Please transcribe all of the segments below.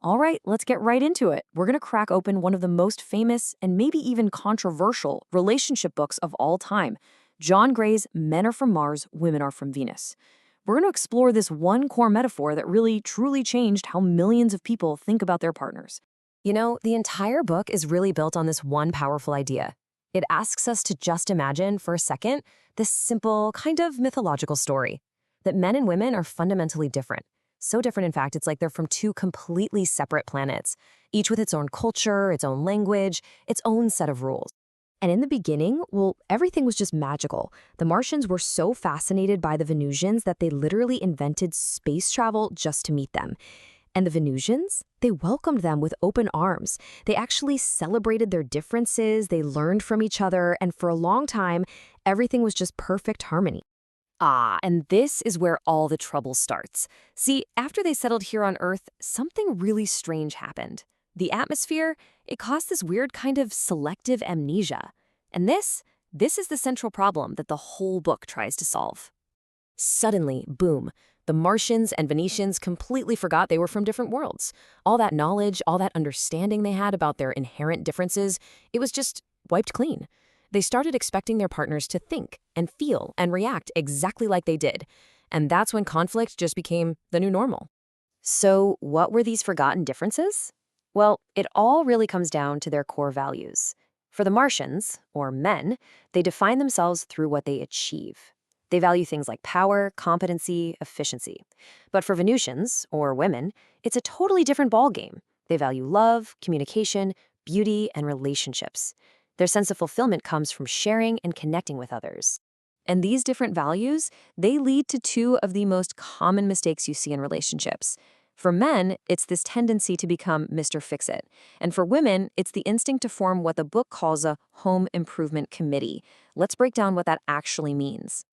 All right, let's get right into it. We're going to crack open one of the most famous and maybe even controversial relationship books of all time, John Gray's Men Are From Mars, Women Are From Venus. We're going to explore this one core metaphor that really, truly changed how millions of people think about their partners. You know, the entire book is really built on this one powerful idea. It asks us to just imagine for a second this simple, kind of mythological story that men and women are fundamentally different. So different, in fact, it's like they're from two completely separate planets, each with its own culture, its own language, its own set of rules. And in the beginning, well, everything was just magical. The Martians were so fascinated by the Venusians that they literally invented space travel just to meet them. And the Venusians, they welcomed them with open arms. They actually celebrated their differences, they learned from each other, and for a long time, everything was just perfect harmony. And this is where all the trouble starts. See, after they settled here on Earth, something really strange happened. The atmosphere, it caused this weird kind of selective amnesia. And this is the central problem that the whole book tries to solve. Suddenly, boom, the Martians and Venetians completely forgot they were from different worlds. All that knowledge, all that understanding they had about their inherent differences, it was just wiped clean. They started expecting their partners to think and feel and react exactly like they did. And that's when conflict just became the new normal. So, what were these forgotten differences? Well, it all really comes down to their core values. For the Martians, or men, they define themselves through what they achieve. They value things like power, competency, efficiency. But for Venusians, or women, it's a totally different ballgame. They value love, communication, beauty, and relationships. Their sense of fulfillment comes from sharing and connecting with others. And these different values, they lead to two of the most common mistakes you see in relationships. For men, it's this tendency to become Mr. Fix-It. And for women, it's the instinct to form what the book calls a home improvement committee. Let's break down what that actually means.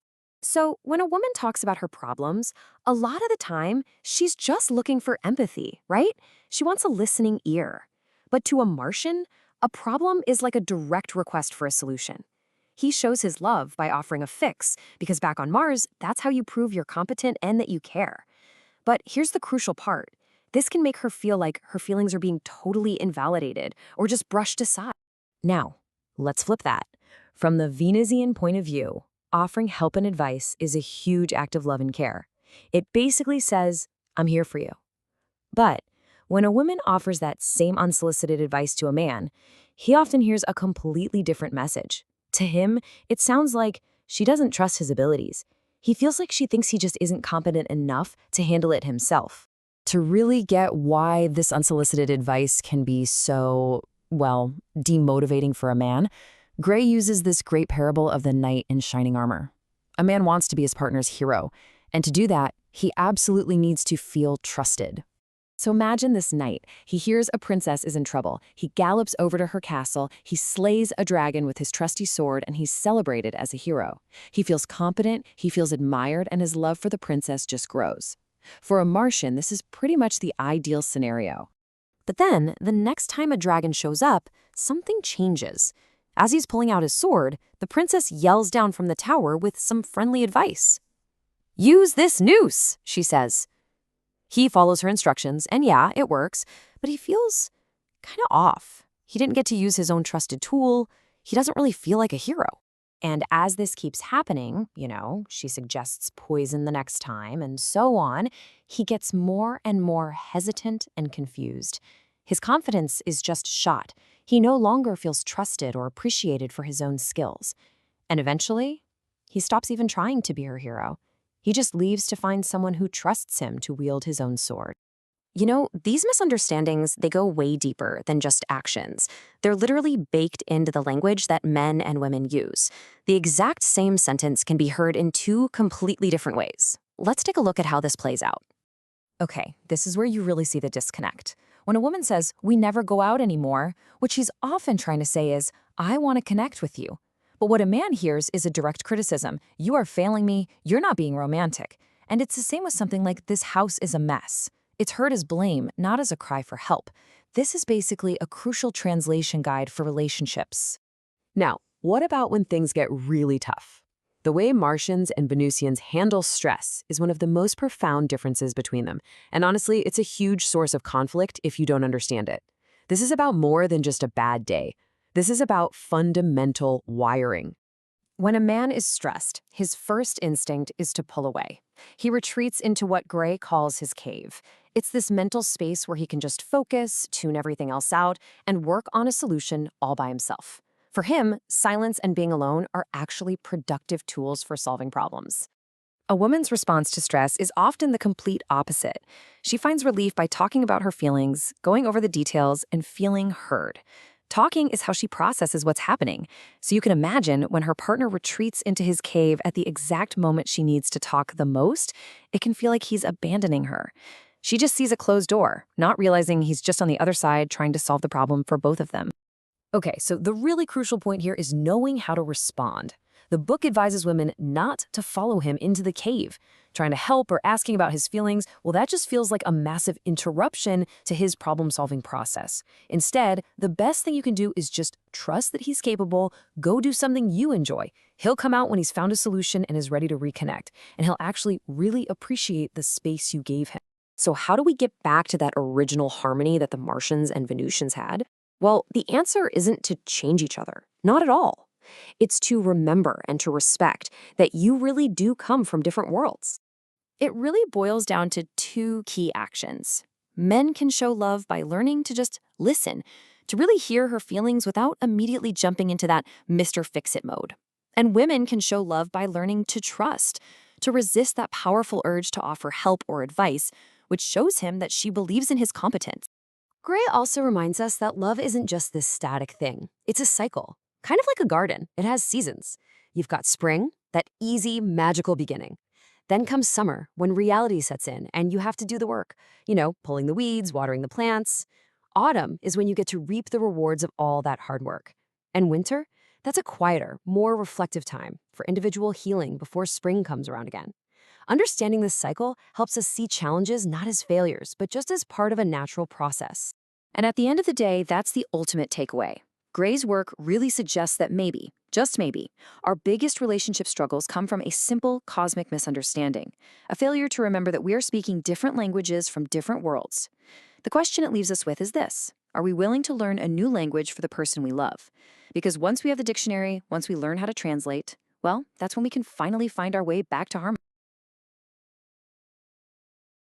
So, when a woman talks about her problems, a lot of the time, she's just looking for empathy, right? She wants a listening ear. But to a Martian, a problem is like a direct request for a solution. He shows his love by offering a fix, because back on Mars, that's how you prove you're competent and that you care. But here's the crucial part. This can make her feel like her feelings are being totally invalidated or just brushed aside. Now, let's flip that. From the Venusian point of view, offering help and advice is a huge act of love and care. It basically says, I'm here for you. But when a woman offers that same unsolicited advice to a man, he often hears a completely different message. To him, it sounds like she doesn't trust his abilities. He feels like she thinks he just isn't competent enough to handle it himself. To really get why this unsolicited advice can be so, well, demotivating for a man, Gray uses this great parable of the knight in shining armor. A man wants to be his partner's hero, and to do that, he absolutely needs to feel trusted. So imagine this knight. He hears a princess is in trouble. He gallops over to her castle, he slays a dragon with his trusty sword, and he's celebrated as a hero. He feels competent, he feels admired, and his love for the princess just grows. For a Martian, this is pretty much the ideal scenario. But then, the next time a dragon shows up, something changes. As he's pulling out his sword, the princess yells down from the tower with some friendly advice. "Use this noose," she says. He follows her instructions, and yeah, it works, but he feels kind of off. He didn't get to use his own trusted tool. He doesn't really feel like a hero. And as this keeps happening, she suggests poison the next time, and so on, he gets more and more hesitant and confused. His confidence is just shot. He no longer feels trusted or appreciated for his own skills. And eventually, he stops even trying to be her hero. He just leaves to find someone who trusts him to wield his own sword. These misunderstandings, they go way deeper than just actions. They're literally baked into the language that men and women use. The exact same sentence can be heard in two completely different ways. Let's take a look at how this plays out. Okay, this is where you really see the disconnect. When a woman says, "We never go out anymore," what she's often trying to say is, "I want to connect with you." But what a man hears is a direct criticism. "You are failing me, you're not being romantic." And it's the same with something like, "This house is a mess." It's heard as blame, not as a cry for help. This is basically a crucial translation guide for relationships. Now, what about when things get really tough? The way Martians and Venusians handle stress is one of the most profound differences between them, and honestly, it's a huge source of conflict if you don't understand it. This is about more than just a bad day. This is about fundamental wiring. When a man is stressed, his first instinct is to pull away. He retreats into what Gray calls his cave. It's this mental space where he can just focus, tune everything else out, and work on a solution all by himself. For him, silence and being alone are actually productive tools for solving problems. A woman's response to stress is often the complete opposite. She finds relief by talking about her feelings, going over the details, and feeling heard. Talking is how she processes what's happening. So you can imagine when her partner retreats into his cave at the exact moment she needs to talk the most, it can feel like he's abandoning her. She just sees a closed door, not realizing he's just on the other side trying to solve the problem for both of them. Okay, so the really crucial point here is knowing how to respond. The book advises women not to follow him into the cave. Trying to help or asking about his feelings, well, that just feels like a massive interruption to his problem-solving process. Instead, the best thing you can do is just trust that he's capable, go do something you enjoy. He'll come out when he's found a solution and is ready to reconnect, and he'll actually really appreciate the space you gave him. So how do we get back to that original harmony that the Martians and Venusians had? Well, the answer isn't to change each other. Not at all. It's to remember and to respect that you really do come from different worlds. It really boils down to two key actions. Men can show love by learning to just listen, to really hear her feelings without immediately jumping into that Mr. Fix-It mode. And women can show love by learning to trust, to resist that powerful urge to offer help or advice, which shows him that she believes in his competence. Gray also reminds us that love isn't just this static thing. It's a cycle, kind of like a garden. It has seasons. You've got spring, that easy, magical beginning. Then comes summer, when reality sets in and you have to do the work. Pulling the weeds, watering the plants. Autumn is when you get to reap the rewards of all that hard work. And winter? That's a quieter, more reflective time for individual healing before spring comes around again. Understanding this cycle helps us see challenges not as failures, but just as part of a natural process. And at the end of the day, that's the ultimate takeaway. Gray's work really suggests that maybe, just maybe, our biggest relationship struggles come from a simple cosmic misunderstanding, a failure to remember that we are speaking different languages from different worlds. The question it leaves us with is this: are we willing to learn a new language for the person we love? Because once we have the dictionary, once we learn how to translate, well, that's when we can finally find our way back to harmony.